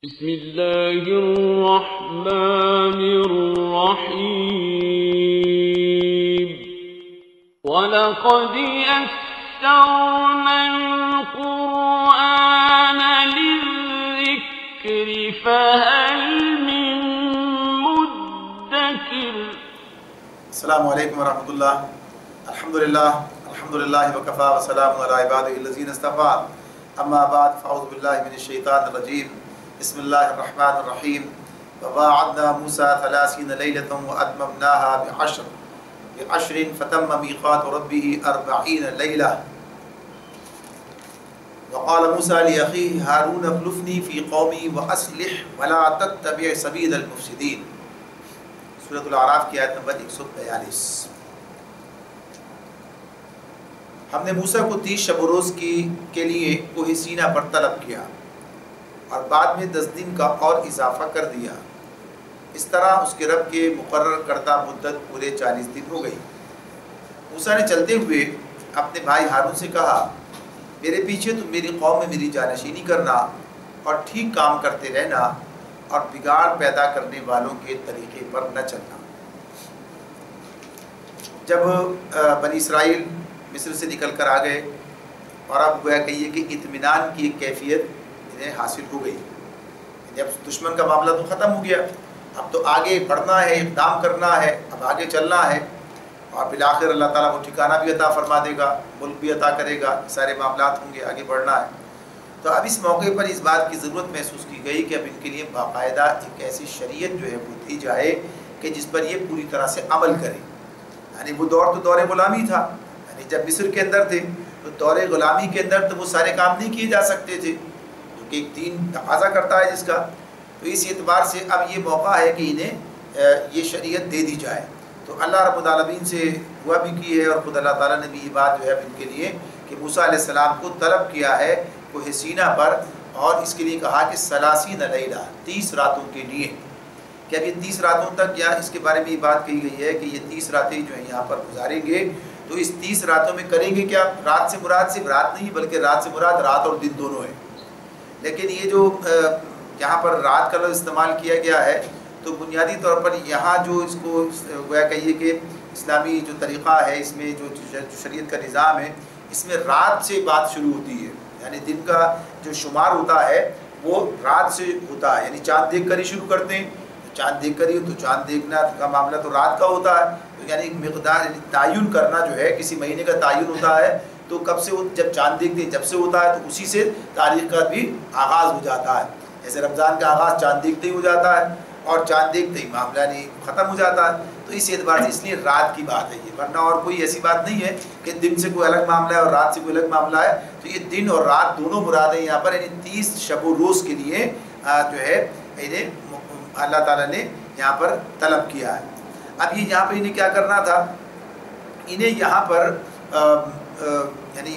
بسم اللہ الرحمن الرحیم وَلَقَدْ يَسَّرْنَا الْقُرْآنَ لِلذِّكْرِ فَهَلْ مِن مُدَّكِرٍ۔ السلام علیکم ورحمۃ اللہ۔ الحمدللہ وکفا وسلام علی عبادہ الذین اصطفیٰ، اما بعد فاعوذ باللہ من الشیطان الرجیم، بسم اللہ الرحمن الرحیم۔ وواعدنا موسیٰ 30 لیلۃ واتممناها بعشر فتم میقات ربہ 40 لیلہ۔ وقال موسیٰ لأخیہ ہارون اخلفنی فی قومی واصلح ولا تتبع سبیل المفسدین۔ سورۃ الاعراف کی آیت نمبر 142۔ ہم نے موسیٰ کو 30 شب و روز کے لیے کوہ سینا پر طلب کیا اور بعد میں 10 دن کا اور اضافہ کر دیا۔ اس طرح اس کے رب کے مقرر کردہ مدت پورے 40 دن ہو گئی۔ موسیٰ نے چلتے ہوئے اپنے بھائی ہارون سے کہا، میرے پیچھے تم میری قوم میں میری جانشینی کرنا اور ٹھیک کام کرتے رہنا اور بگاڑ پیدا کرنے والوں کے طریقے پر نہ چلنا۔ جب بنی اسرائیل مصر سے نکل کر آ گئے اور اب گویا کہیے کہ اطمینان کی ایک کیفیت انہیں حاصل ہو گئی، جب دشمن کا معاملہ تو ختم ہو گیا، اب تو آگے بڑھنا ہے، اقدام کرنا ہے، اب آگے چلنا ہے اور بالآخر اللہ تعالیٰ وہ ٹھکانہ بھی عطا فرما دے گا، ملک بھی عطا کرے گا، سارے معاملات ہوں گے، آگے بڑھنا ہے۔ تو اب اس موقع پر اس بات کی ضرورت محسوس کی گئی کہ اب ان کے لیے باقاعدہ ایک ایسی شریعت جو ہے وہ دی جائے کہ جس پر یہ پوری طرح سے عمل کرے۔ یعنی وہ دور تو دور غلامی تھا، یعنی جب مصر کے اندر تھے تو دور غلامی کے اندر تو وہ سارے کام نہیں کیے جا سکتے تھے جو کہ ایک دین تقاضا کرتا ہے جس کا۔ تو اس اعتبار سے اب یہ موقع ہے کہ انہیں یہ شریعت دے دی جائے۔ تو اللہ رب العالمین سے دعا بھی کی ہے اور خود اللہ تعالیٰ نے بھی یہ بات جو ہے ان کے لیے کہ موسیٰ علیہ السلام کو طلب کیا ہے کوہ سینا پر، اور اس کے لیے کہا کہ 30 لیلہ 30 راتوں کے لیے، کہ اب یہ 30 راتوں تک، یا اس کے بارے میں یہ بات کہی گئی ہے کہ یہ 30 راتیں جو ہیں یہاں پر گزاریں گے، تو اس 30 راتوں میں کریں گے کیا؟ رات سے مراد صرف رات نہیں بلکہ رات سے مراد رات اور دن دونوں ہے۔ لیکن یہ جو یہاں پر رات کا لفظ استعمال کیا گیا ہے تو بنیادی طور پر یہاں جو اس کو گویا کہیے کہ اسلامی جو طریقہ ہے، اس میں جو شریعت کا نظام ہے، اس میں رات سے بات شروع ہوتی ہے، یعنی دن کا جو شمار ہوتا ہے وہ رات سے ہوتا ہے، یعنی چاند دیکھ کر ہی شروع کرتے ہیں، چاند دیکھ کر ہی، تو چاند دیکھنا کا معاملہ تو رات کا ہوتا ہے، تو یعنی ایک مقدار تعین کرنا جو ہے، کسی مہینے کا تعین ہوتا ہے تو کب سے، جب چاند دیکھتے ہیں جب سے ہوتا ہے تو اسی سے تاریخ کا بھی آغاز ہو جاتا ہے۔ جیسے رمضان کا آغاز چاند دیکھتے ہی ہو جاتا ہے اور چاند دیکھتے ہی معاملہ نہیں ختم ہو جاتا ہے، تو اس اعتبار سے اس لیے رات کی بات ہے یہ، ورنہ اور کوئی ایسی بات نہیں ہے کہ دن سے کوئی الگ معاملہ ہے اور رات سے کوئی الگ معاملہ ہے۔ تو یہ دن اور رات دونوں مراد ہیں یہاں پر، یعنی 30 شب و روز کے لیے جو ہے انہیں اللہ تعالیٰ نے یہاں پر طلب کیا ہے۔ اب یہ یہاں پر انہیں کیا کرنا تھا؟ انہیں یہاں پر یعنی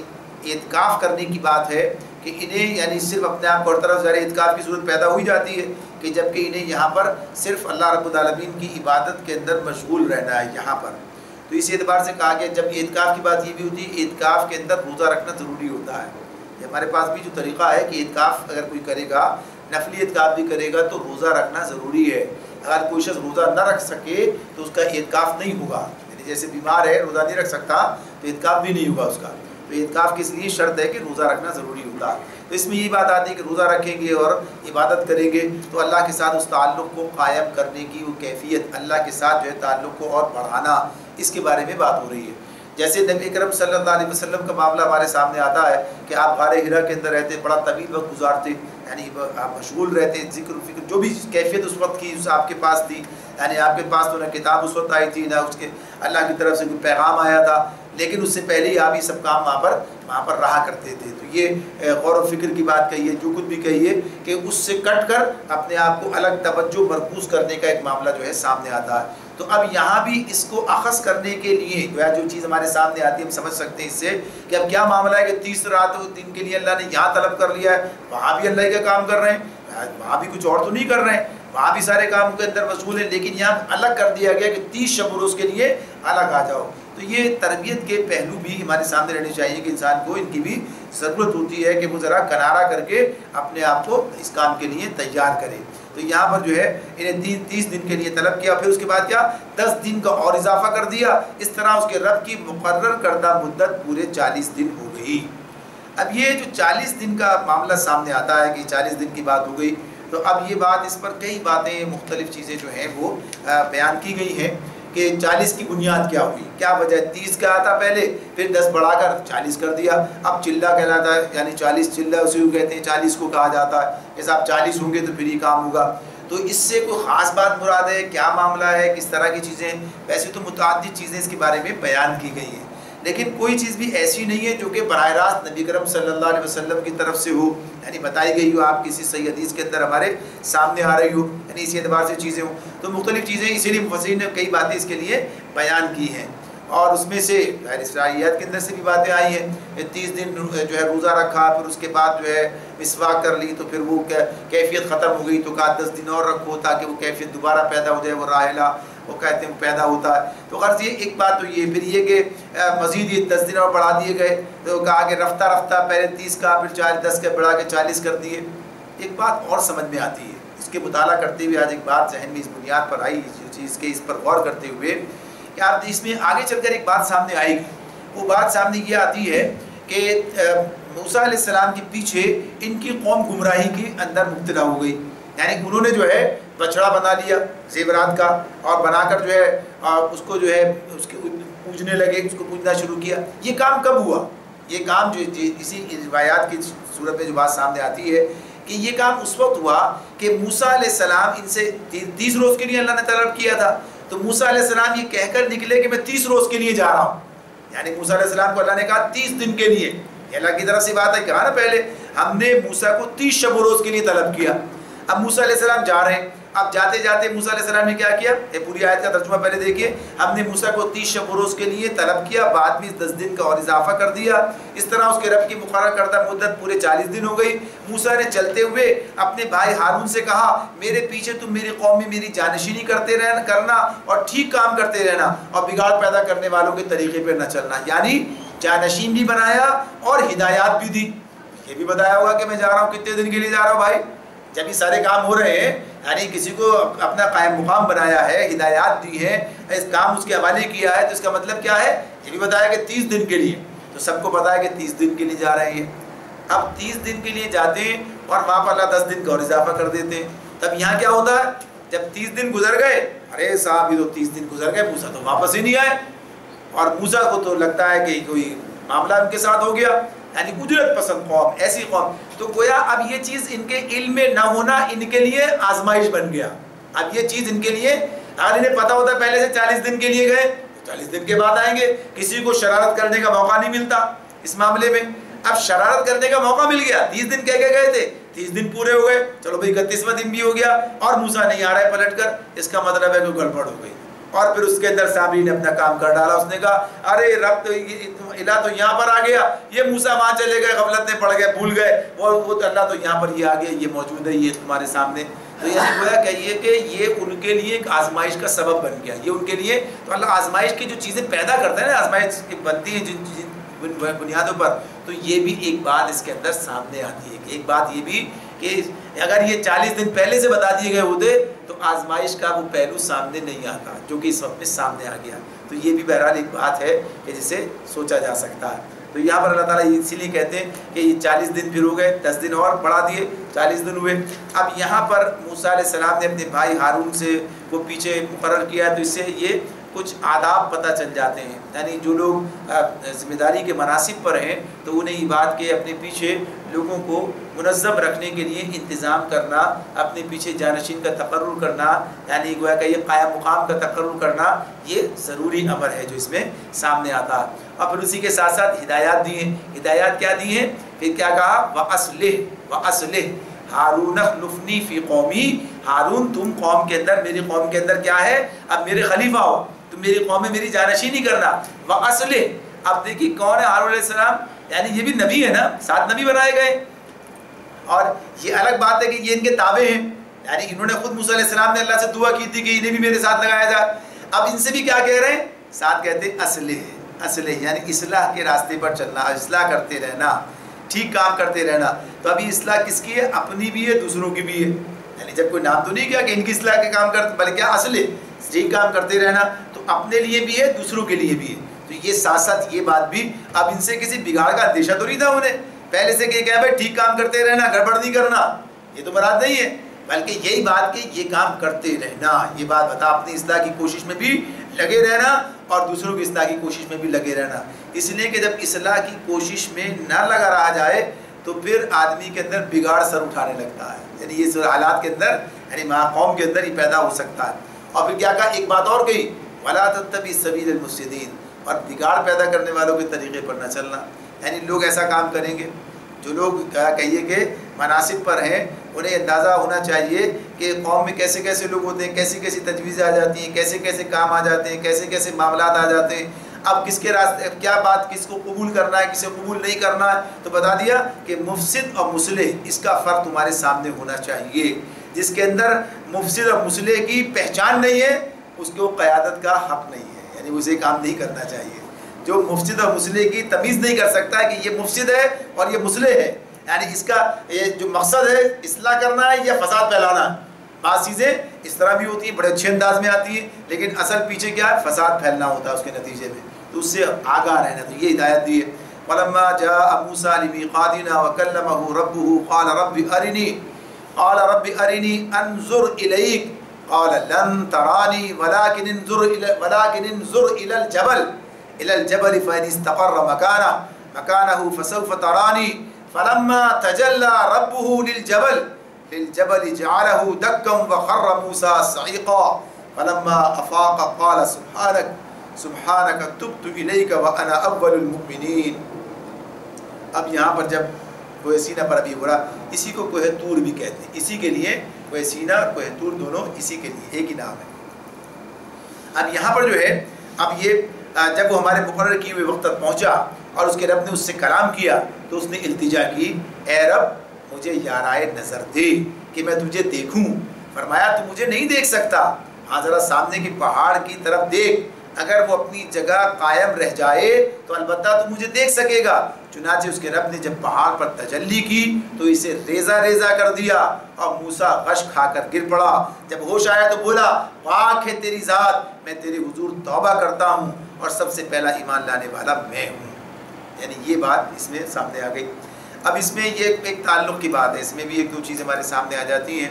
اعتکاف کرنے کی بات ہے کہ انہیں یعنی صرف اپنے آپ کو ہر طرف ظاہر اعتکاف کی صورت پیدا ہوئی جاتی ہے کہ جبکہ انہیں یہاں پر صرف اللہ رب العالمین کی عبادت کے اندر مشغول رہنا ہے یہاں پر۔ تو اس اعتبار سے کہا کہ جب اعتکاف کی بات یہ بھی ہوتی ہے، اعتکاف کے اندر روزہ رکھنا ضروری ہوتا ہے۔ یہ ہمارے پاس بھی جو طریقہ ہے کہ اعتکاف اگر کوئی کرے گا، نفلی اعتکاف بھی کرے گا تو روزہ رکھنا ضروری ہے۔ اگر کوئی شخص روزہ نہ رکھ سکے تو اس کا اعتکاف نہیں ہوگا، یعنی جیسے بیمار ہے روزہ نہیں رکھ سکتا تو اعتکاف بھی نہیں ہوگا اس کا۔ تو اعتکاف کے لیے شرط ہے کہ روزہ رکھنا ضروری ہوتا ہے۔ تو اس میں یہ بات آتی ہے کہ روزہ رکھیں گے اور عبادت کریں گے تو اللہ کے ساتھ اس تعلق کو قائم کرنے کی وہ کیفیت، اللہ کے ساتھ جو ہے تعلق کو اور بڑھانا، اس کے بارے میں بات ہو رہی ہے۔ جیسے نبی اکرم صلی اللہ علیہ وسلم کا معاملہ ہمارے سامنے آتا ہے کہ آپ غار حرا کے اندر رہتے، بڑا طویل وقت گزارتے، یعنی آپ مشغول رہتے، ذکر و فکر جو بھی کیفیت اس وقت کی اس آپ کے پاس تھی، یعنی آپ کے پاس تو نہ کتاب اس وقت آئی تھی، نہ اس کے اللہ کی طرف سے کوئی پیغام آیا تھا، لیکن اس سے پہلے ہی آپ یہ سب کام وہاں پر رہا کرتے تھے۔ تو یہ غور و فکر کی بات کہیے، جو کچھ بھی کہیے، کہ اس سے کٹ کر اپنے آپ کو الگ توجہ مرکوز کرنے کا ایک معاملہ جو ہے سامنے آتا ہے۔ تو اب یہاں بھی اس کو اخذ کرنے کے لیے جو چیز ہمارے سامنے آتی ہے ہم سمجھ سکتے ہیں اس سے کہ اب کیا معاملہ ہے کہ 30 رات دن کے لیے اللہ نے یہاں طلب کر لیا ہے، وہاں بھی اللہ کا کام کر رہے ہیں، وہاں بھی کچھ اور تو نہیں کر رہے ہیں، وہاں بھی سارے کام کے اندر مشغول ہیں، لیکن یہاں الگ کر دیا گیا کہ 30 شب و روز کے لیے الگ آ جاؤ۔ تو یہ تربیت کے پہلو بھی ہمارے سامنے رہنے چاہیے کہ انسان کو ان کی بھی ضرورت ہوتی ہے کہ وہ ذرا کنارہ کر کے اپنے آپ کو اس کام کے لیے تیار کرے. تو یہاں پر جو ہے انہیں 30 دن کے لیے طلب کیا. پھر اس کے بعد کیا 10 دن کا اور اضافہ کر دیا. اس طرح اس کے رب کی مقرر کردہ مدت پورے 40 دن ہو گئی. اب یہ جو 40 دن کا معاملہ سامنے آتا ہے کہ 40 دن کی بات ہو گئی, تو اب یہ بات اس پر کئی باتیں مختلف چیزیں جو ہیں وہ بیان کی گئی ہیں کہ 40 کی بنیاد کیا ہوئی, کیا وجہ. 30 کا آتا پہلے, پھر 10 بڑھا کر 40 کر دیا. اب چلہ کہلاتا ہے, یعنی 40 چلہ اسی کو کہتے ہیں, 40 کو کہا جاتا ہے. جیسا آپ 40 ہوں گے تو پھر یہ کام ہوگا. تو اس سے کوئی خاص بات مراد ہے, کیا معاملہ ہے, کس طرح کی چیزیں. ویسے تو متعدد چیزیں اس کے بارے میں بیان کی گئی ہیں, لیکن کوئی چیز بھی ایسی نہیں ہے جو کہ براہ راست نبی کرم صلی اللہ علیہ وسلم کی طرف سے ہو, یعنی بتائی گئی ہو, آپ کسی صحیح حدیث کے اندر ہمارے سامنے آ رہی ہو, یعنی اسی اعتبار سے چیزیں ہوں. تو مختلف چیزیں, اسی لیے مفسرین نے کئی باتیں اس کے لیے بیان کی ہیں, اور اس میں سے اسرائیلیات کے اندر سے بھی باتیں آئی ہیں. 30 دن جو ہے روزہ رکھا, پھر اس کے بعد جو ہے مسواک کر لی, تو پھر وہ کیفیت ختم ہو گئی, تو کہا 10 دن اور رکھو تاکہ وہ کیفیت دوبارہ پیدا ہو جائے, وہ راحلہ وہ کہتے ہیں پیدا ہوتا ہے. تو غرض یہ ایک بات تو یہ, پھر یہ کہ مزید یہ 10 دن اور بڑھا دیے گئے, تو کہا کہ رفتہ رفتہ پہلے 30 کا, پھر 10 کے بڑھا کے 40 کر دیے. ایک بات اور سمجھ میں آتی ہے, اس کے مطالعہ کرتے ہوئے آج ایک بات ذہن میں اس بنیاد پر آئی, چیز کے اس پر غور کرتے ہوئے کہ آپ اس میں آگے چل کر ایک بات سامنے آئے گی. وہ بات سامنے یہ آتی ہے کہ موسیٰ علیہ السلام کے پیچھے ان کی قوم گمراہی کے اندر مبتلا ہو گئی. یعنی انہوں نے جو ہے بچڑا بنا لیا زیورات کا, اور بنا کر جو ہے اس کو جو ہے اس کے پوجنے لگے, اس کو پوجنا شروع کیا. یہ کام کب ہوا؟ یہ کام جو اسی روایات کی صورت میں جو بات سامنے آتی ہے کہ یہ کام اس وقت ہوا کہ موسیٰ علیہ السلام ان سے 30 روز کے لیے اللہ نے طلب کیا تھا. تو موسیٰ علیہ السلام یہ کہہ کر نکلے کہ میں 30 روز کے لیے جا رہا ہوں. یعنی موسیٰ علیہ السلام کو اللہ نے کہا 30 دن کے لیے. یہ اللہ کی طرف سے بات ہے, کہا نا پہلے ہم نے موسیٰ کو 30 شب و روز کے لیے طلب کیا. اب موسیٰ علیہ السلام جا رہے ہیں. اب جاتے جاتے موسیٰ علیہ السلام نے کیا کیا, یہ پوری آیت کا ترجمہ پہلے دیکھیے. ہم نے موسیٰ کو 30 شب و روز کے لیے طلب کیا, بعد میں 10 دن کا اور اضافہ کر دیا. اس طرح اس کے رب کی مقرر کردہ مدت پورے 40 دن ہو گئی. موسیٰ نے چلتے ہوئے اپنے بھائی ہارون سے کہا, میرے پیچھے تم میری قوم میں میری جانشینی کرنا اور ٹھیک کام کرتے رہنا, اور بگاڑ پیدا کرنے والوں کے طریقے پہ نہ چلنا. یعنی جانشین بھی بنایا اور ہدایات بھی دی. یہ بھی بتایا ہوگا کہ میں جا رہا ہوں, کتنے دن کے لیے جا رہا ہوں بھائی. جب یہ سارے کام ہو رہے ہیں, یعنی کسی کو اپنا قائم مقام بنایا ہے, ہدایات دی ہے, اس کام اس کے حوالے کیا ہے, تو اس کا مطلب کیا ہے, یہ بھی بتایا کہ 30 دن کے لیے. تو سب کو پتا ہے کہ 30 دن کے لیے جا رہے ہیں. اب 30 دن کے لیے جاتے ہیں اور وہاں پر اللہ 10 دن کا اور اضافہ کر دیتے ہیں. تب یہاں کیا ہوتا ہے, جب 30 دن گزر گئے, ارے صاحب یہ تو 30 دن گزر گئے, موسیٰ تو واپس ہی نہیں آئے. اور موسیٰ کو تو لگتا ہے کہ کوئی معاملہ ان کے ساتھ ہو گیا, یعنی اجرت پسند قوم, ایسی قوم. تو گویا اب یہ چیز ان کے علم میں نہ ہونا ان کے لیے آزمائش بن گیا. اب یہ چیز ان کے لیے, اگر انہیں پتہ ہوتا پہلے سے 40 دن کے لیے گئے, 40 دن کے بعد آئیں گے, کسی کو شرارت کرنے کا موقع نہیں ملتا اس معاملے میں. اب شرارت کرنے کا موقع مل گیا, 30 دن کہہ کے گئے تھے, 30 دن پورے ہو گئے, چلو بھائی 31واں دن بھی ہو گیا اور موسیٰ نہیں آ رہا ہے پلٹ کر. اس کا مطلب ہے کہ گڑبڑ ہو گئی. اور پھر اس کے اندر سامری نے اپنا کام کر ڈالا. اس نے کہا ارے رب تو الہ تو یہاں پر آ گیا, یہ موسیٰ وہاں چلے گئے, غفلت میں پڑ گئے, بھول گئے, وہ اللہ تو یہاں پر یہ آ گیا, یہ موجود ہے, یہ تمہارے سامنے. تو یعنی گویا کہیے کہ یہ ان کے لیے ایک آزمائش کا سبب بن گیا. یہ ان کے لیے, تو اللہ آزمائش کی جو چیزیں پیدا کرتا ہے نا, آزمائش کی بنتی ہیں جن بنیادوں پر, تو یہ بھی ایک بات اس کے اندر سامنے آتی ہے. ایک بات یہ بھی کہ اگر یہ 40 دن پہلے سے بتا دیے گئے ہوتے تو آزمائش کا وہ پہلو سامنے نہیں آتا, جو کہ اس وقت میں سامنے آ گیا. تو یہ بھی بہرحال ایک بات ہے کہ جسے سوچا جا سکتا ہے. تو یہاں پر اللہ تعالیٰ اسی لیے کہتے ہیں کہ یہ 40 دن پھر ہو گئے, 10 دن اور بڑھا دیے, 40 دن ہوئے. اب یہاں پر موسیٰ علیہ السلام نے اپنے بھائی ہارون سے وہ پیچھے مقرر کیا, تو اس سے یہ کچھ آداب پتہ چل جاتے ہیں. یعنی جو لوگ ذمہ داری کے مناصب پر ہیں تو انہیں یہ بات کہ اپنے پیچھے لوگوں کو منظم رکھنے کے لیے انتظام کرنا, اپنے پیچھے جانشین کا تقرر کرنا, یعنی گویا کہ یہ قائم مقام کا تقرر کرنا, یہ ضروری امر ہے جو اس میں سامنے آتا ہے. اور پھر اسی کے ساتھ ساتھ ہدایات دی ہیں. ہدایات کیا دی ہیں, پھر کیا کہا, وَأَصْلِحْ ہارون اخلفنی فی قومی, ہارون تم قوم کے اندر, میری قوم کے اندر کیا ہے, اب میرے خلیفہ ہو, تم میری قوم میں میری جانشینی کرنا. وَأَصْلِحْ, اب دیکھیے کون ہے ہارون علیہ السلام, یعنی یہ بھی نبی ہے نا, 7 نبی بنائے گئے. اور یہ الگ بات ہے کہ یہ ان کے تابع ہیں, یعنی انہوں نے خود موسیٰ علیہ السلام نے اللہ سے دعا کی تھی کہ انہیں بھی میرے ساتھ لگایا جائے. اب ان سے بھی کیا کہہ رہے ہیں, ساتھ کہتے ہیں اصلح, یعنی اصلاح کے راستے پر چلنا, اصلاح کرتے رہنا. ٹھیک کام کرتے رہنا. تو ابھی اصلاح کس کی ہے؟ اپنی بھی ہے دوسروں کی بھی ہے. یعنی جب کوئی نام تو نہیں کیا کہ ان کی اصلاح کے کام کرتے، بلکہ کیا اصل ہے ٹھیک کام کرتے رہنا. تو اپنے لیے بھی ہے دوسروں کے لیے بھی ہے. تو یہ ساتھ ساتھ یہ بات بھی، اب ان سے کسی بگاڑ کا اندیشہ تو نہیں تھا انہیں پہلے سے کہ کیا بھائی ٹھیک کام کرتے رہنا، گڑبڑ نہیں کرنا، یہ تو مراد نہیں ہے، بلکہ یہی بات کہ یہ کام کرتے رہنا. یہ بات بتا اپنی اصلاح کی کوشش میں بھی لگے رہنا اور دوسروں کی اصلاح کی کوشش میں بھی لگے رہنا. اس لیے کہ جب اصلاح کی کوشش میں نہ لگا رہا جائے تو پھر آدمی کے اندر بگاڑ سر اٹھانے لگتا ہے. یعنی یہ حالات کے اندر، یعنی قوم کے اندر ہی پیدا ہو سکتا ہے. اور پھر کیا کہا؟ ایک بات اور کہی، وَلَا تَتَّبِعْ سَبِيلَ الْمُفْسِدِينَ، اور بگاڑ پیدا کرنے والوں کے طریقے پر نہ چلنا. یعنی لوگ ایسا کام کریں گے، جو لوگ کہیے کہ مناصب پر ہیں، انہیں اندازہ ہونا چاہیے کہ قوم میں کیسے کیسے لوگ ہوتے ہیں، کیسی کیسی تجویزیں آ جاتی ہیں، کیسے کیسے کام آ جاتے ہیں، کیسے کیسے معاملات آ جاتے ہیں. اب کس کے راستے کیا بات، کس کو قبول کرنا ہے، کسے قبول نہیں کرنا ہے. تو بتا دیا کہ مفسد اور مصلح اس کا فرق تمہارے سامنے ہونا چاہیے. جس کے اندر مفسد اور مصلح کی پہچان نہیں ہے اس کو قیادت کا حق نہیں ہے، یعنی اسے کام نہیں کرنا چاہیے. جو مفسد اور مصلح کی تمیز نہیں کر سکتا کہ یہ مفسد ہے اور یہ مصلح ہے، یعنی اس کا یہ جو مقصد ہے اصلاح کرنا ہے یا فساد پھیلانا ہے. بعض چیزیں اس طرح بھی ہوتی ہیں، بڑے اچھے انداز میں آتی ہیں، لیکن اصل پیچھے کیا ہے؟ فساد پھیلنا ہوتا ہے اس کے نتیجے میں. تو اس سے آگاہ رہنا. تو یہ ہدایت دی ہے. فَلَمَّا جَاءَ مُوسَىٰ لِمِيقَاتِنَا وَكَلَّمَهُ رَبُّهُ قَالَ رَبِّ أَرِنِي أَنظُرْ إِلَيْكَ قَالَ لَن تَرَانِي وَلَكِنِ انظُرْ إِلَى الْجَبَلِ فَإِنِ اسْتَقَرَّ مَكَانَهُ فَسَوْفَ تَرَانِي فَلَمَّا تَجَلَّىٰ رَبُّهُ لِلْجَبَلِ جَعَلَهُ دَكًّا وَخَرَّ مُوسَىٰ صَعِقًا فَلَمَّا أَفَاقَ قَالَ سُبْحَانَكَ تُبْتُ إِلَيْكَ وَأَنَا أَوَّلُ الْمُؤْمِنِينَ. اب یہاں پر جب کوہ سینا پر ابھی ہو رہا، اسی کو کوہ طور بھی کہتے ہیں. اسی کے لیے کوہ سینا اور کوہ طور دونوں اسی کے لیے ایک ہی نام ہے. اب یہاں پر جو ہے، اب یہ جب وہ ہمارے مقرر کیے ہوئے وقت تک پہنچا اور اس کے رب نے اس سے کلام کیا تو اس نے التجا کی، اے رب مجھے یارائے نظر دے کہ میں تجھے دیکھوں. فرمایا تو مجھے نہیں دیکھ سکتا، ہاں ذرا سامنے کی پہاڑ کی طرف دیکھ، اگر وہ اپنی جگہ قائم رہ جائے تو البتہ تو مجھے دیکھ سکے گا. چنانچہ اس کے رب نے جب پہاڑ پر تجلی کی تو اسے ریزہ ریزہ کر دیا اور موسیٰ غش کھا کر گر پڑا. جب ہوش آیا تو بولا، پاک ہے تیری ذات، میں تیرے حضور توبہ کرتا ہوں اور سب سے پہلا ایمان لانے والا میں ہوں. یعنی یہ بات اس میں سامنے آ گئی. اب اس میں یہ ایک تعلق کی بات ہے، اس میں بھی ایک دو چیزیں ہمارے سامنے آ جاتی ہیں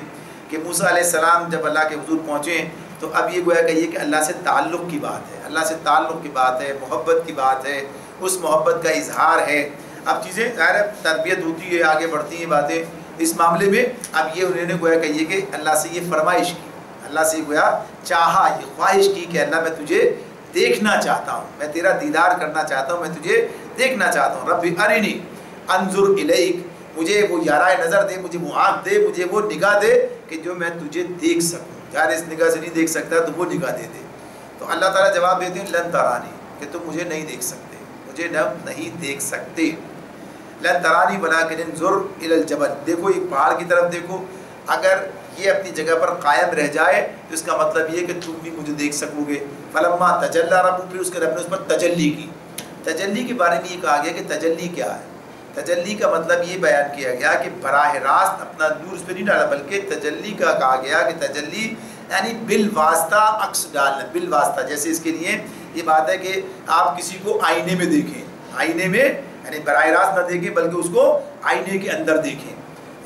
کہ موسیٰ علیہ السلام جب اللہ کے حضور پہنچے تو اب یہ گویا کہیے کہ اللہ سے تعلق کی بات ہے، اللہ سے تعلق کی بات ہے، محبت کی بات ہے، اس محبت کا اظہار ہے. اب چیزیں ظاہر تربیت ہوتی ہے، آگے بڑھتی ہیں باتیں اس معاملے میں. اب یہ انہوں نے گویا کہیے کہ اللہ سے یہ فرمائش کی، اللہ سے گویا چاہا، یہ خواہش کی کہ اللہ میں تجھے دیکھنا چاہتا ہوں، میں تیرا دیدار کرنا چاہتا ہوں، میں تجھے دیکھنا چاہتا ہوں. رب ارنی انظر الیک، مجھے وہ یارائے نظر دے، مجھے وہ آنکھ دے، مجھے وہ نگاہ دے کہ جو میں تجھے دیکھ سکوں. یار اس نگاہ سے نہیں دیکھ سکتا تو وہ نگاہ دے دے. تو اللہ تعالیٰ جواب دیتے ہیں لن ترانی، کہ تم مجھے نہیں دیکھ سکتے، مجھے نہیں دیکھ سکتے. لن ترانی ولکن انظر الی الجبل، دیکھو یہ پہاڑ کی طرف دیکھو، اگر یہ اپنی جگہ پر قائم رہ جائے تو اس کا مطلب یہ کہ تم بھی مجھے دیکھ سکو گے. فلما تجلی رب، پھر اس کے رب نے اس پر تجلی کی. تجلی کے بارے میں یہ کہا گیا کہ تجلی کیا ہے. تجلی کا مطلب یہ بیان کیا گیا کہ براہ راست اپنا نور اس پہ نہیں ڈالا، بلکہ تجلی کا کہا گیا کہ تجلی یعنی بالواسطہ عکس ڈالنا. بالواسطہ جیسے اس کے لیے یہ بات ہے کہ آپ کسی کو آئینے میں دیکھیں، آئینے میں یعنی براہ راست نہ دیکھیں بلکہ اس کو آئینے کے اندر دیکھیں.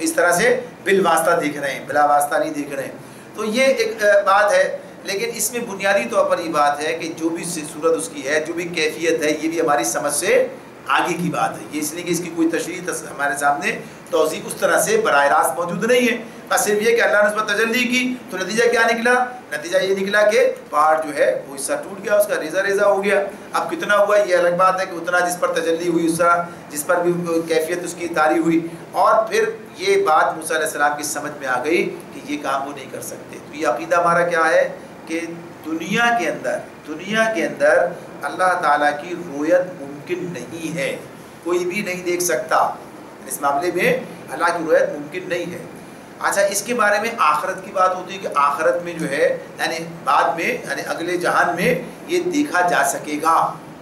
اس طرح سے بالواسطہ دیکھ رہے ہیں، بلا واسطہ نہیں دیکھ رہے ہیں. تو یہ ایک بات ہے، لیکن اس میں بنیادی طور پر یہ بات ہے کہ جو بھی صورت اس کی ہے، جو بھی کیفیت ہے، یہ بھی ہماری سمجھ سے آگے کی بات ہے. یہ اس لیے کہ اس کی کوئی تشریح ہمارے سامنے توضیح اس طرح سے براہ راست موجود نہیں ہے. بس صرف یہ کہ اللہ نے اس پر تجلی کی تو نتیجہ کیا نکلا؟ نتیجہ یہ نکلا کہ پہاڑ جو ہے وہ حصہ ٹوٹ گیا، اس کا ریزہ ریزہ ہو گیا. اب کتنا ہوا یہ الگ بات ہے کہ اتنا جس پر تجلی ہوئی، اس طرح جس پر بھی کیفیت اس کی طاری ہوئی. اور پھر یہ بات موسیٰ علیہ السلام کی سمجھ میں آ گئی کہ یہ کام وہ نہیں کر سکتے. تو یہ عقیدہ ہمارا کیا ہے کہ دنیا کے اندر اللہ تعالیٰ کی رویت ممکن نہیں ہے، کوئی بھی نہیں دیکھ سکتا. اس معاملے میں اللہ کی رویت ممکن نہیں ہے. اچھا، اس کے بارے میں آخرت کی بات ہوتی ہے کہ آخرت میں جو ہے یعنی بعد میں یعنی اگلے جہان میں یہ دیکھا جا سکے گا.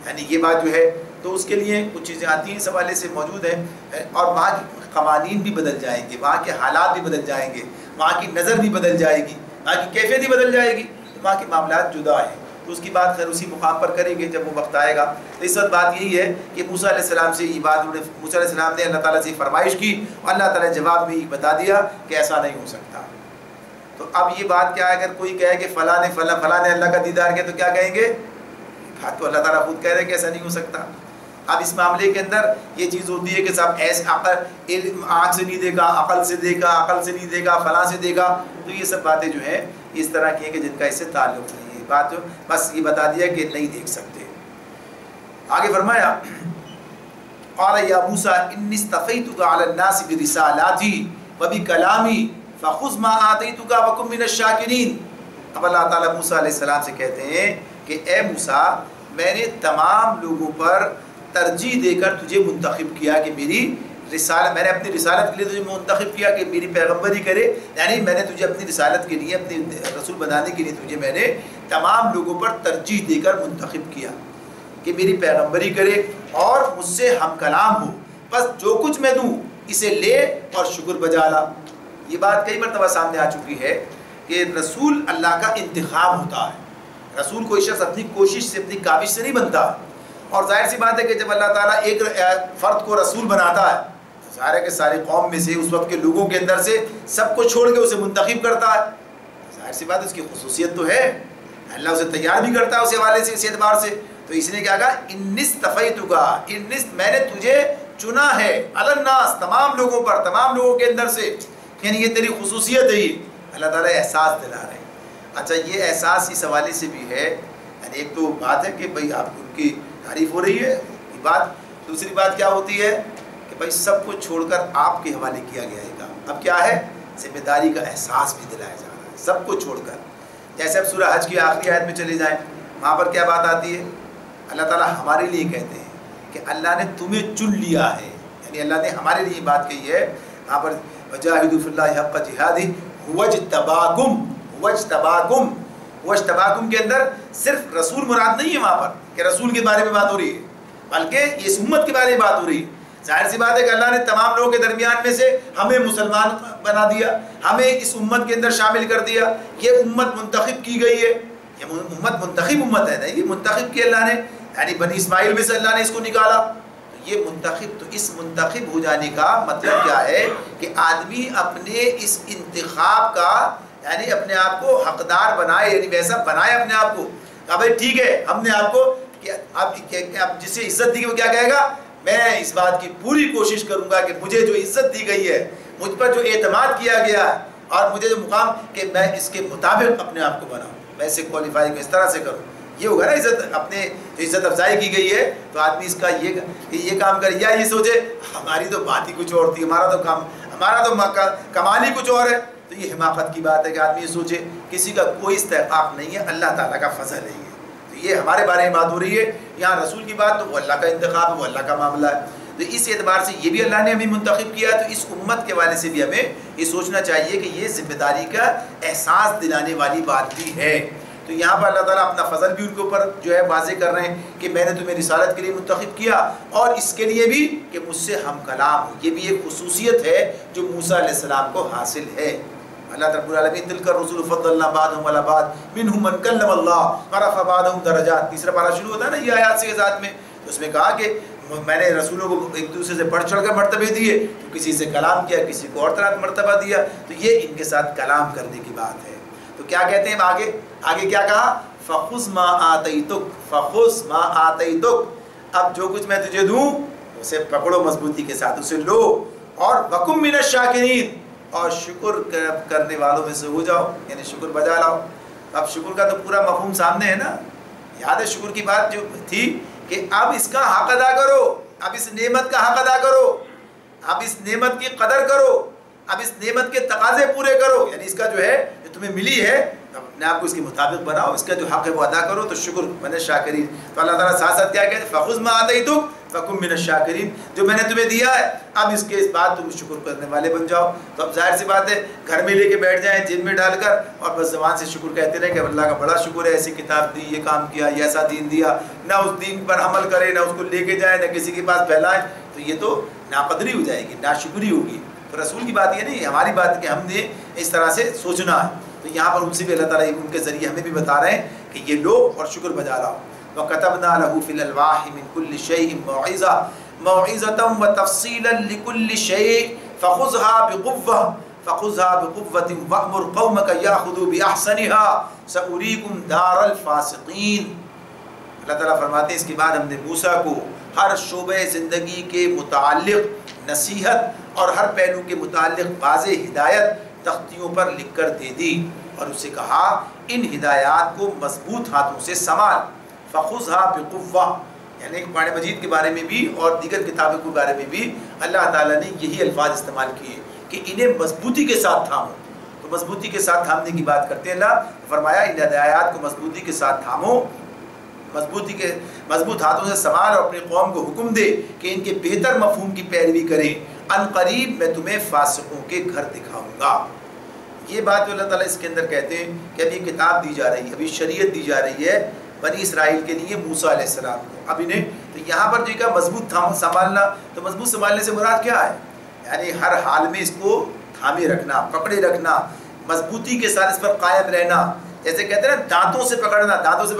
یعنی یہ بات جو ہے تو اس کے لیے کچھ چیزیں آتی ہیں اس حوالے سے موجود ہیں، اور وہاں کے قوانین بھی بدل جائیں گے، وہاں کے حالات بھی بدل جائیں گے، وہاں کی نظر بھی بدل جائے گی، وہاں کی کیفیت بھی بدل جائے گی، تو وہاں کے معاملات جدا ہیں۔ تو اس کی بات خیر اسی مقام پر کریں گے جب وہ وقت آئے گا۔ تو اس وقت بات یہی ہے کہ موسیٰ علیہ السلام سے یہ بات، موسیٰ علیہ السلام نے اللہ تعالیٰ سے فرمائش کی، اور اللہ تعالیٰ نے جواب میں بتا دیا کہ ایسا نہیں ہو سکتا۔ تو اب یہ بات کیا ہے، اگر کوئی کہے کہ فلاں نے اللہ کا دیدار کیا تو کیا کہیں گے؟ بات تو اللہ تعالیٰ خود کہہ رہے ہیں کہ ایسا نہیں ہو سکتا۔ اب اس معاملے کے اندر یہ چیز ہوتی ہے کہ صاحب ایسے آنکھ سے نہیں دیکھا، عقل سے دیکھا، عقل سے نہیں دیکھا، فلاں سے دیکھا، تو یہ سب باتیں جو ہیں اس طرح کی ہیں کہ جن کا اس سے تعلق نہیں ہے۔ بات جو بس یہ بتا دیا کہ نہیں دیکھ سکتے۔ آگے فرمایا قال یا موسیٰ انی اصطفیتک علی الناس برسالاتی وبکلامی فخذ ما آتیتک وکن من الشاکرین۔ اب اللہ تعالیٰ موسیٰ علیہ السلام سے کہتے ہیں کہ اے موسیٰ، میں نے تمام لوگوں پر ترجیح دے کر تجھے منتخب کیا کہ میری رسالت، میں نے اپنی رسالت کے لیے تجھے منتخب کیا کہ میری پیغمبری کرے، یعنی میں نے تجھے اپنی رسالت کے لیے، اپنی رسول بنانے کے لیے تجھے میں نے تمام لوگوں پر ترجیح دے کر منتخب کیا کہ میری پیغمبری کرے اور مجھ سے ہم کلام ہو، بس جو کچھ میں دوں اسے لے اور شکر بجا لا۔ یہ بات کئی مرتبہ سامنے آ چکی ہے کہ رسول اللہ کا انتخاب ہوتا ہے، رسول کوئی شخص اپنی کوشش سے، اپنی کاوش سے نہیں بنتا، اور ظاہر سی بات ہے کہ جب اللہ تعالیٰ ایک فرد کو رسول بناتا ہے، ظاہر ہے کہ ساری قوم میں سے، اس وقت کے لوگوں کے اندر سے سب کو چھوڑ کے اسے منتخب کرتا ہے، ظاہر سی بات ہے اس کی خصوصیت تو ہے، اللہ اسے تیار بھی کرتا ہے اس حوالے سے، اس اعتبار سے۔ تو اس نے کیا کہا، انی اصطفیتک، میں نے تجھے چنا ہے، علی الناس، تمام لوگوں پر، تمام لوگوں کے اندر سے، یعنی یہ تیری خصوصیت ہے، یہ اللہ تعالیٰ احساس دلا رہے ہیں۔ اچھا یہ احساس اس حوالے سے بھی ہے، یعنی ایک تو بات ہے کہ بھئی آپ ان کی تعریف ہو رہی ہے، یہ بات، دوسری بات کیا ہوتی ہے کہ بھئی سب کو چھوڑ کر آپ کے حوالے کیا گیا ہے کام۔ اب کیا ہے، ذمہ داری کا احساس بھی دلایا جا رہا ہے سب کو چھوڑ کر۔ جیسے اب سورہ حج کی آخری آیت میں چلے جائیں، وہاں پر کیا بات آتی ہے، اللہ تعالیٰ ہمارے لیے کہتے ہیں کہ اللہ نے تمہیں چن لیا ہے، یعنی اللہ نے ہمارے لیے بات کہی ہے وہاں پر، وجاہدوا فی اللہ حق جہادہ هو اجتباکم، هو اجتباکم، وہ اجتباکم کے اندر صرف رسول مراد نہیں ہے وہاں پر کہ رسول کے بارے میں بات ہو رہی ہے، بلکہ اس امت کے بارے میں بات ہو رہی ہے۔ ظاہر سی بات ہے کہ اللہ نے تمام لوگوں کے درمیان میں سے ہمیں مسلمان بنا دیا، ہمیں اس امت کے اندر شامل کر دیا، یہ امت منتخب کی گئی ہے، یہ امت منتخب امت ہے نا، یہ منتخب کی اللہ نے، یعنی بنی اسماعیل میں سے اللہ نے اس کو نکالا، تو یہ منتخب، تو اس منتخب ہو جانے کا مطلب کیا ہے کہ آدمی اپنے اس انتخاب کا، یعنی اپنے آپ کو حقدار بنائے، یعنی ویسا بنائے اپنے آپ کو، ابھی ٹھیک ہے ہم نے آپ کو، اب جس سے عزت دی گئی وہ کیا کہے گا، میں اس بات کی پوری کوشش کروں گا کہ مجھے جو عزت دی گئی ہے، مجھ پر جو اعتماد کیا گیا ہے، اور مجھے جو مقام کہ میں اس کے مطابق اپنے آپ کو بناؤں، میں اسے کوالیفائی اس طرح سے کروں، یہ ہوگا نا عزت، اپنے جو عزت افزائی کی گئی ہے تو آدمی اس کا یہ کام کرے، یا یہ سوچے ہماری تو بات ہی کچھ اور تھی، ہمارا تو کمال ہی کچھ اور ہے، تو یہ حماقت کی بات ہے کہ آدمی یہ سوچے کسی کا کوئی استحقاق نہیں ہے، اللہ تعالیٰ کا فضل ہے یہ، تو یہ ہمارے بارے میں بات ہو رہی ہے، یہاں رسول کی بات تو وہ اللہ کا انتخاب ہے، وہ اللہ کا معاملہ ہے، تو اس اعتبار سے یہ بھی اللہ نے ہمیں منتخب کیا ہے، تو اس امت کے والے سے بھی ہمیں یہ سوچنا چاہیے کہ یہ ذمہ داری کا احساس دلانے والی بات بھی ہے۔ تو یہاں پر اللہ تعالیٰ اپنا فضل بھی ان کے اوپر جو ہے واضح کر رہے ہیں کہ میں نے تمہیں رسالت کے لیے منتخب کیا، اور اس کے لیے بھی کہ مجھ سے ہم کلام ہو، یہ بھی ایک خصوصیت ہے جو موسیٰ علیہ السلام کو حاصل ہے۔ اللہ رب العالمین تلک الرسل فضلنا بعضهم علی بعض منهم من کلم اللہ ورفع بعضهم درجات، تیسرا پارہ شروع ہوتا ہے نا یہ آیات سے ذات میں، اس میں کہا کہ میں نے رسولوں کو ایک دوسرے سے بڑھ چڑھ کر مرتبے دیے، تو کسی سے کلام کیا، کسی کو اور طرح کا مرتبہ دیا، تو یہ ان کے ساتھ کلام کرنے کی بات ہے۔ تو کیا کہتے ہیں آگے کیا کہا، فخذ ما آتیتک، فخذ ما آتیتک، اب جو کچھ میں تجھے دوں اسے پکڑو مضبوطی کے ساتھ، اسے لو، اور وکم من الشاکرین، اور شکر کرنے والوں میں سے ہو جاؤ، یعنی شکر بجا لاؤ۔ اب شکر کا تو پورا مفہوم سامنے ہے نا، یاد ہے شکر کی بات جو تھی کہ اب اس کا حق ادا کرو، اب اس نعمت کا حق ادا کرو، اب اس نعمت کی قدر کرو، اب اس نعمت کے تقاضے پورے کرو، یعنی اس کا جو ہے جو تمہیں ملی ہے اپنے آپ کو اس کے مطابق بناؤ، اس کا جو حق ہے وہ ادا کرو، تو شکر من الشاکرین۔ تو اللہ تعالیٰ ساتھ ساتھ کیا کہتے ہیں، فخذ ما آتیتک، فکم من الشاکرین، جو میں نے تمہیں دیا ہے اب اس کے اس بات تم شکر کرنے والے بن جاؤ۔ تو اب ظاہر سی بات ہے گھر میں لے کے بیٹھ جائیں جیب میں ڈال کر اور بس زبان سے شکر کہتے رہے کہ اللہ کا بڑا شکر ہے، ایسی کتاب دی، یہ کام کیا، یہ ایسا دین دیا، نہ اس دین پر عمل کرے، نہ اس کو لے کے جائے، نہ کسی کے پاس پھیلائے، تو یہ تو ناقدری ہو جائے گی، ناشکری ہوگی۔ تو رسول کی بات یہ نہیں، ہماری بات کہ ہم نے اس طرح سے سوچنا ہے۔ تو یہاں پر ان سے بھی اللہ تعالیٰ ان کے ذریعے ہمیں بھی بتا رہے ہیں کہ یہ لو اور شکر بجا لاؤ۔ وَكَتَبْنَا لَهُ فِي الْأَلْوَاحِ مِنْ كُلِّ شَيْءٍ مَوْعِظَةً وَتَفْصِيلًا لِكُلِّ شَيْءٍ فَخُذْهَا بِقُوَّةٍ وَأْمُرْ قَوْمَكَ يَأْخُذُوا بِأَحْسَنِهَا سَأُرِيكُمْ دَارَ الْفَاسِقِينَ۔ اللہ تعالیٰ فرماتے ہیں اس کے بعد ہم نے موسیٰ کو ہر شعبہ زندگی کے متعلق نصیحت اور ہر پہلو کے متعلق واضح ہدایت تختیوں پر لکھ کر دے دی، اور اسے کہا ان ہدایات کو مضبوط ہاتھوں سے سنبھال۔ فَخُذْهَا بِقُوَّةٍ، یعنی قرآن مجید کے بارے میں بھی اور دیگر کتابوں کے بارے میں بھی اللہ تعالیٰ نے یہی الفاظ استعمال کیے کہ انہیں مضبوطی کے ساتھ تھامو۔ تو مضبوطی کے ساتھ تھامنے کی بات کرتے ہیں، اللہ فرمایا ان ہدایات کو مضبوطی کے ساتھ تھامو، مضبوط ہاتھوں سے سنبھال، اور اپنی قوم کو حکم دے کہ ان کے بہتر مفہوم کی پیروی کریں، ان قریب میں تمہیں فاسقوں کے گھر دکھاؤں گا۔ یہ بات جو اللہ تعالیٰ اس کے اندر کہتے ہیں کہ ابھی کتاب دی جا رہی ہے، ابھی شریعت دی جا رہی ہے بنی اسرائیل کے لیے موسیٰ علیہ السلام کو، اب انہیں تو یہاں پر جو کہا مضبوط سنبھالنا، تو مضبوط سنبھالنے سے مراد کیا ہے؟ یعنی ہر حال میں اس کو تھامے رکھنا، پکڑے رکھنا، مضبوطی کے ساتھ اس پر قائم رہنا۔ جیسے کہتے ہیں نا دانتوں سے پکڑنا، دانتوں سے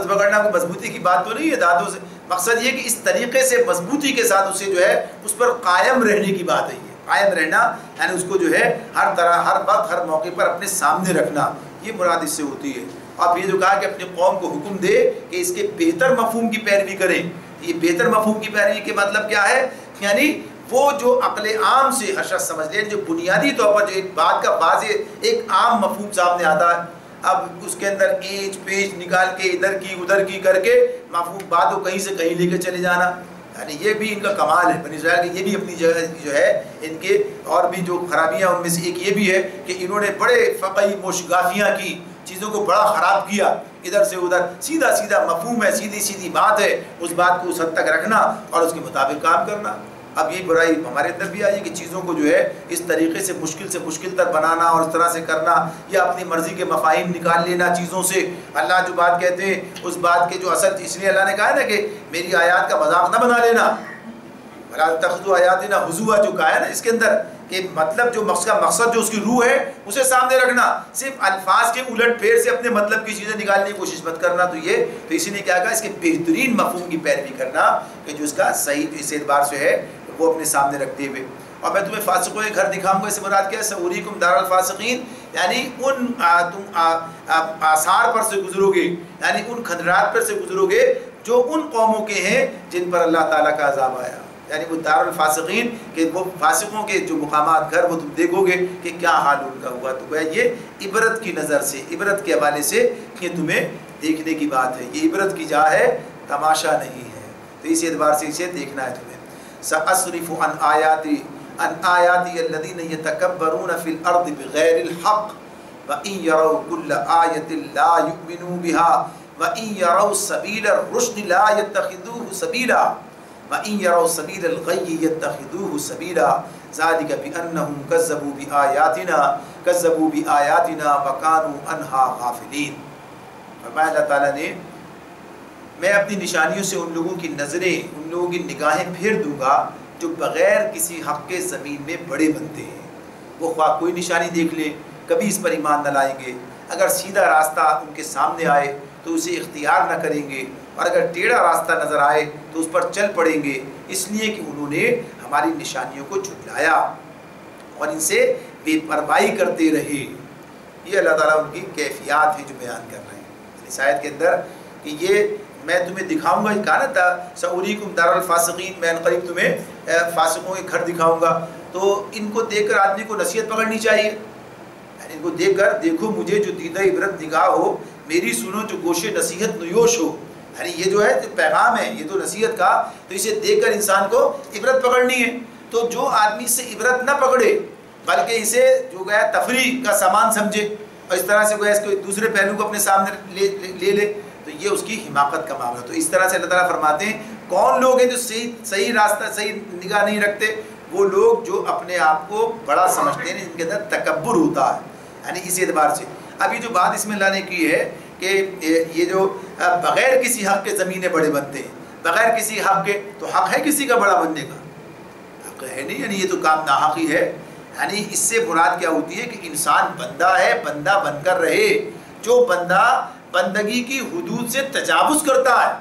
پکڑنا کوئی مضبوطی کی بات تو نہیں ہے، دانتوں سے مقصد یہ کہ اس طریقے سے مضبوطی کے ساتھ اسے جو ہے اس پر قائم رہنے کی بات ہے۔ یہ قائم رہنا یعنی اس کو جو ہے ہر طرح، ہر وقت، ہر موقع پر اپنے سامنے رکھنا، یہ مراد اس سے ہوتی ہے۔ اب یہ جو کہا کہ اپنی قوم کو حکم دے کہ اس کے بہتر مفہوم کی پیروی کریں، یہ بہتر مفہوم کی پیروی کے مطلب کیا ہے؟ یعنی وہ جو عقل عام سے ہر شخص سمجھ لے، جو بنیادی طور پر جو ایک بات کا واضح ایک عام مفہوم سامنے آتا ہے، اب اس کے اندر ایج پیج نکال کے ادھر کی ادھر کی کر کے مفہوم بات کو کہیں سے کہیں لے کے چلے جانا، یعنی یہ بھی ان کا کمال ہے بنی اسرائیل کی۔ یہ بھی اپنی جگہ جو ہے ان کے اور بھی جو خرابیاں ان میں سے ایک یہ بھی ہے کہ انہوں نے بڑے فقہی موشگافیاں کی، چیزوں کو بڑا خراب کیا، ادھر سے ادھر سیدھا سیدھا مفہوم ہے، سیدھی سیدھی بات ہے، اس بات کو اس حد تک رکھنا اور اس کے مطابق کام کرنا۔ اب یہ برائی ہمارے اندر بھی آئی کہ چیزوں کو جو ہے اس طریقے سے مشکل تر بنانا اور اس طرح سے کرنا، یا اپنی مرضی کے مفاہیم نکال لینا چیزوں سے۔ اللہ جو بات کہتے ہیں اس بات کے جو اثر، اس لیے اللہ نے کہا ہے نا کہ میری آیات کا مذاق نہ بنا لینا، وَلَا تَتَّخِذُوا آیَاتِنَا ہُزُوًا، جو کہا ہے نا اس کے اندر کہ مطلب جو مقصد جو اس کی روح ہے اسے سامنے رکھنا، صرف الفاظ کے الٹ پھیر سے اپنے مطلب کی چیزیں نکالنے کی کوشش مت کرنا۔ تو اسی نے کیا کہا، اس کے بہترین مفہوم کی پیروی کرنا کہ جو اس کا صحیح اس اعتبار سے ہے وہ اپنے سامنے رکھتے ہوئے۔ اور میں تمہیں فاسقوں کے گھر دکھاؤں گا، اس سے مراد کیا ہے؟ سأریکم دار الفاسقین، یعنی ان تم آثار پر سے گزرو گے، یعنی ان خطرات پر سے گزرو گے جو ان قوموں کے ہیں جن پر اللہ تعالیٰ کا عذاب آیا، یعنی وہ دار الفاسقین کہ وہ فاسقوں کے جو مقامات گھر وہ تم دیکھو گے کہ کیا حال ان کا ہوا۔ تو یہ عبرت کی نظر سے، عبرت کے حوالے سے یہ تمہیں دیکھنے کی بات ہے، یہ عبرت کی جا ہے، تماشا نہیں ہے، تو اس اعتبار سے اسے دیکھنا ہے تمہیں۔ سأصرف عن آیاتی الذین یتکبرون فی الارض بغیر الحق وإن يروا كل آیۃ لا یؤمنوا بها وإن يروا سبیل الرشد لا يتخذوه سبیلا وإن يروا سبیل الغی يتخذوه سبیلا ذلك بأنهم كذبوا بآیاتنا وكانوا عنها غافلین۔ فرمایا اللہ تعالیٰ نے میں اپنی نشانیوں سے ان لوگوں کی نظریں، ان لوگوں کی نگاہیں پھیر دوں گا جو بغیر کسی حق کے زمین میں بڑے بنتے ہیں۔ وہ خواہ کوئی نشانی دیکھ لیں کبھی اس پر ایمان نہ لائیں گے، اگر سیدھا راستہ ان کے سامنے آئے تو اسے اختیار نہ کریں گے، اور اگر ٹیڑھا راستہ نظر آئے تو اس پر چل پڑیں گے، اس لیے کہ انہوں نے ہماری نشانیوں کو جھٹلایا اور ان سے بے پرواہی کرتے رہے۔ یہ اللہ تعالیٰ ان کی کیفیات ہیں جو بیان کر رہے ہیں اس آیت کے اندر کہ یہ میں تمہیں دکھاؤں گا، کہا نا تھا سأریکم دار الفاسقین، میں قریب تمہیں فاسقوں کے گھر دکھاؤں گا۔ تو ان کو دیکھ کر آدمی کو نصیحت پکڑنی چاہیے، یعنی ان کو دیکھ کر دیکھو مجھے جو دیدہ عبرت نگاہ ہو، میری سنو جو گوش نصیحت نیوش ہو، یعنی یہ جو ہے جو پیغام ہے یہ تو نصیحت کا، تو اسے دیکھ کر انسان کو عبرت پکڑنی ہے۔ تو جو آدمی سے عبرت نہ پکڑے بلکہ اسے جو گیا تفریح کا سامان سمجھے اور اس طرح سے گویا اس کو دوسرے پہلو کو اپنے سامنے لے لے تو یہ اس کی حماقت کا معاملہ۔ تو اس طرح سے اللہ تعالیٰ فرماتے ہیں کون لوگ ہیں جو صحیح راستہ صحیح نگاہ نہیں رکھتے؟ وہ لوگ جو اپنے آپ کو بڑا سمجھتے ہیں، جن کے اندر تکبر ہوتا ہے. یعنی اسی اعتبار سے اب یہ جو بات اس میں اللہ نے کی ہے کہ یہ جو بغیر کسی حق کے زمینے بڑے بنتے ہیں، بغیر کسی حق کے، تو حق ہے کسی کا بڑا بننے کا؟ حق ہے نہیں، یعنی یہ تو کام ناحق ہی ہے. یعنی اس سے مراد کیا ہوتی ہے کہ انسان بندہ ہے، بندہ بن کر رہے. جو بندہ بندگی کی حدود سے تجاوز کرتا ہے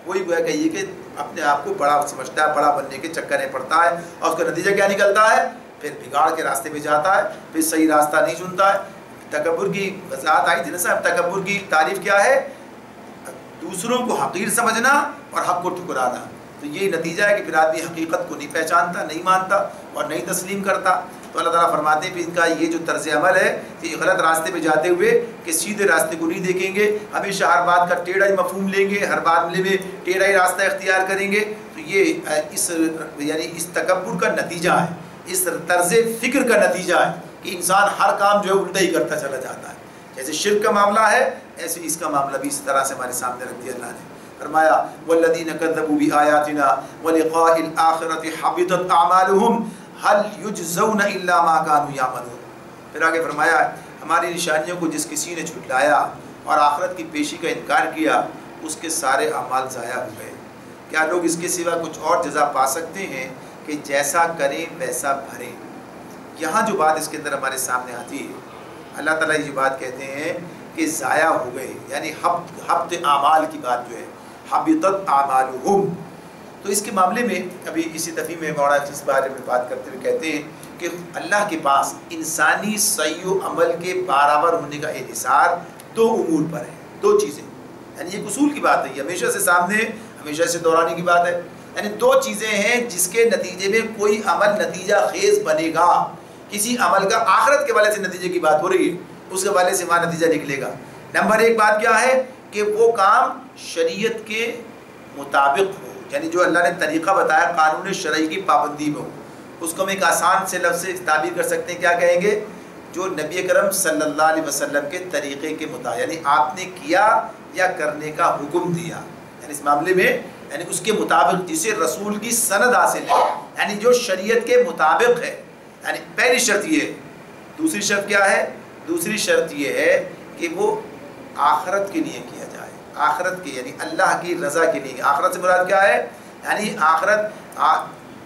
وہی گویا کہیے کہ اپنے آپ کو بڑا سمجھتا ہے، بڑا بننے کے چکر میں پڑتا ہے، اور اس کا نتیجہ کیا نکلتا ہے؟ پھر بگاڑ کے راستے پہ جاتا ہے، پھر صحیح راستہ نہیں چنتا ہے. تکبر کی وضاحت آئی تھی نا صاحب. تکبر کی تعریف کیا ہے؟ دوسروں کو حقیر سمجھنا اور حق کو ٹھکرانا. تو یہی نتیجہ ہے کہ پھر آدمی حقیقت کو نہیں پہچانتا، نہیں مانتا اور نہیں تسلیم کرتا. تو اللہ تعالیٰ فرماتے ہیں کہ ان کا یہ جو طرز عمل ہے کہ غلط راستے پہ جاتے ہوئے کہ سیدھے راستے کو نہیں دیکھیں گے، ہمیشہ ہر بات کا ٹیڑھا ہی مفہوم لیں گے، ہر معاملے میں ٹیڑھا ہی راستہ اختیار کریں گے. تو یہ یعنی اس تکبر کا نتیجہ ہے، اس طرز فکر کا نتیجہ ہے کہ انسان ہر کام جو ہے الٹا ہی کرتا چلا جاتا ہے. جیسے شرک کا معاملہ ہے ایسے اس کا معاملہ بھی اس طرح سے ہمارے سامنے رکھ دیا اللہ نے. فرمایا والذین کذبوا بآیاتنا ولقاء الآخرۃ حبطت اعمالهم هل یجزون الا ما كانوا یعملون. پھر آگے فرمایا ہماری نشانیوں کو جس کسی نے جھٹلایا اور آخرت کی پیشی کا انکار کیا اس کے سارے اعمال ضائع ہو گئے. کیا لوگ اس کے سوا کچھ اور جزا پا سکتے ہیں کہ جیسا کریں ویسا بھریں؟ یہاں جو بات اس کے اندر ہمارے سامنے آتی ہے، اللہ تعالیٰ یہ بات کہتے ہیں کہ ضائع ہو گئے، یعنی حبط اعمال کی بات جو ہے، حبطت اعمالہم. تو اس کے معاملے میں ابھی اسی دفعہ میں مولانا اس بارے میں بات کرتے ہوئے کہتے ہیں کہ اللہ کے پاس انسانی سعی و عمل کے برابر ہونے کا انحصار دو امور پر ہے، دو چیزیں. یعنی یہ اصول کی بات ہے، یہ ہمیشہ سے سامنے، ہمیشہ سے دورانی کی بات ہے. یعنی دو چیزیں ہیں جس کے نتیجے میں کوئی عمل نتیجہ خیز بنے گا. کسی عمل کا آخرت کے والے سے نتیجے کی بات ہو رہی ہے، اس کے والے سے وہاں نتیجہ نکلے گا. نمبر ایک بات کیا ہے کہ وہ کام شریعت کے مطابق ہو، یعنی جو اللہ نے طریقہ بتایا قانون شرعی کی پابندی میں ہو. اس کو ہم ایک آسان سے لفظ سے تعبیر کر سکتے ہیں، کیا کہیں گے؟ جو نبی کرم صلی اللہ علیہ وسلم کے طریقے کے مطابق، یعنی آپ نے کیا یا کرنے کا حکم دیا، یعنی اس معاملے میں یعنی اس کے مطابق جسے رسول کی سند حاصل ہے، یعنی جو شریعت کے مطابق ہے. یعنی پہلی شرط یہ ہے. دوسری شرط کیا ہے؟ دوسری شرط یہ ہے کہ وہ آخرت کے لیے کیا جائے، آخرت کے یعنی اللہ کی رضا کے لیے. آخرت سے مراد کیا ہے؟ یعنی آخرت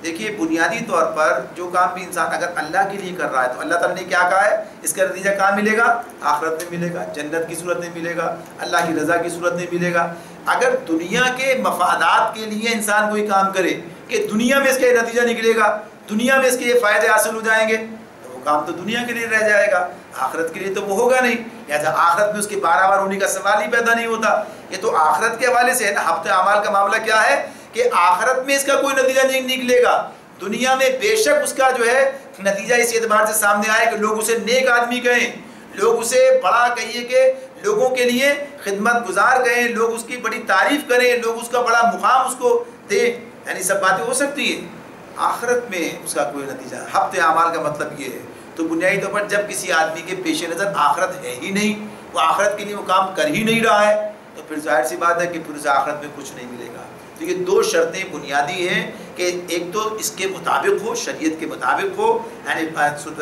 دیکھیے بنیادی طور پر جو کام بھی انسان اگر اللہ کے لیے کر رہا ہے تو اللہ تعالیٰ نے کیا کہا ہے؟ اس کا نتیجہ کہاں ملے گا؟ آخرت میں ملے گا، جنت کی صورت میں ملے گا، اللہ کی رضا کی صورت میں ملے گا. اگر دنیا کے مفادات کے لیے انسان کوئی کام کرے کہ دنیا میں اس کا یہ نتیجہ نکلے گا، دنیا میں اس کے یہ فائدے حاصل ہو جائیں گے، تو وہ کام تو دنیا کے لیے رہ جائے گا، آخرت کے لیے تو وہ ہوگا نہیں. لہٰذا آخرت میں اس کے برابر ہونے کا سوال ہی پیدا نہیں ہوتا. یہ تو آخرت کے حوالے سے ہے نا. حبط اعمال کا معاملہ کیا ہے کہ آخرت میں اس کا کوئی نتیجہ نہیں نکلے گا. دنیا میں بے شک اس کا جو ہے نتیجہ اس اعتبار سے سامنے آئے کہ لوگ اسے نیک آدمی کہیں، لوگ اسے بڑا کہیے کہ لوگوں کے لیے خدمت گزار کہیں، لوگ اس کی بڑی تعریف کریں، لوگ اس کا بڑا مقام اس کو دیں. یعنی سب باتیں ہو سکتی ہیں. آخرت میں اس کا کوئی نتیجہ. حبط اعمال کا مطلب یہ ہے. تو بنیادی طور پر جب کسی آدمی کے پیش نظر آخرت ہے ہی نہیں، وہ آخرت کے لیے وہ کام کر ہی نہیں رہا ہے، تو پھر ظاہر سی بات ہے کہ پھر اسے آخرت میں کچھ نہیں ملے گا. تو یہ دو شرطیں بنیادی ہیں کہ ایک تو اس کے مطابق ہو، شریعت کے مطابق ہو، یعنی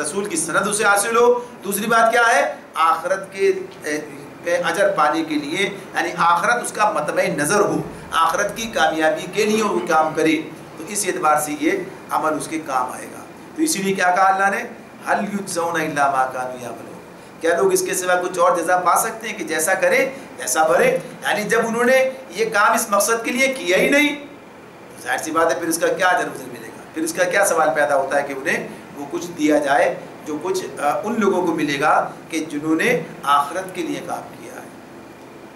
رسول کی سند اسے حاصل ہو. دوسری بات کیا ہے؟ آخرت کے اجر پانے کے لیے یعنی آخرت اس کا مطمع نظر ہو، آخرت کی کامیابی کے لیے وہ کام کرے. تو اس اعتبار سے یہ عمل اس کے کام آئے گا. تو اسی لیے کیا کہا اللہ نے؟ هل یجزون الا ما كانوا يعملون. کیا لوگ اس کے سوا کچھ اور جزا پا سکتے ہیں کہ جیسا کریں ایسا بھریں؟ یعنی جب انہوں نے یہ کام اس مقصد کے لیے کیا ہی نہیں، ظاہر سی بات ہے پھر اس کا کیا اجر ملے گا؟ پھر اس کا کیا سوال پیدا ہوتا ہے کہ انہیں وہ کچھ دیا جائے جو کچھ ان لوگوں کو ملے گا کہ جنہوں نے آخرت کے لیے کام کیا ہے.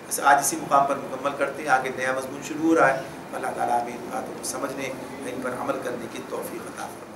بس آج اسی مقام پر مکمل کرتے ہیں. آگے نیا مضمون شروع ہو رہا ہے. اللہ تعالیٰ ہمیں ان باتوں کو سمجھنے، ان پر عمل کرنے کی توفیق عطا فرمائے.